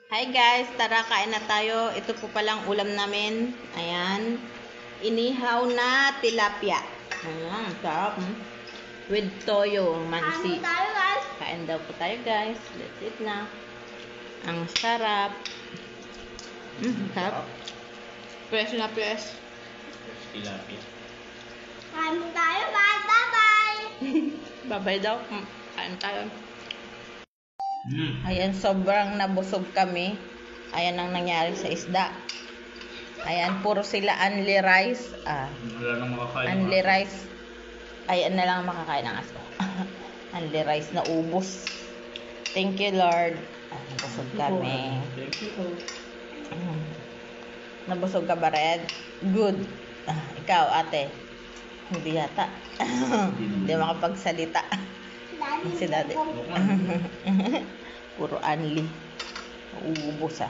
Hi guys, tara kain na tayo. Ito po palang ulam namin. Ayan. Inihaw na tilapia. Ayan, sarap. With toyo, mansi. Kain tayo guys. Kain daw po tayo guys. Let's eat na. Ang sarap. Sarap. Fresh na fresh. Fresh tilapia. Kain tayo guys. Bye-bye. Babay daw. Kain tayo. Ayan, sobrang nabusog kami. Ayan ang nangyari sa isda. Ayan, puro sila only rice. Wala nang makakain. Only rice. Ayan na lang makakain ng aso. Only rice na ubos. Thank you, Lord. Nabusog kami. Thank you. Nabusog ka ba, Red? Good. Ikaw, ate. Hindi yata. Hindi makapagsalita. Si daddy. Puro only. Ubos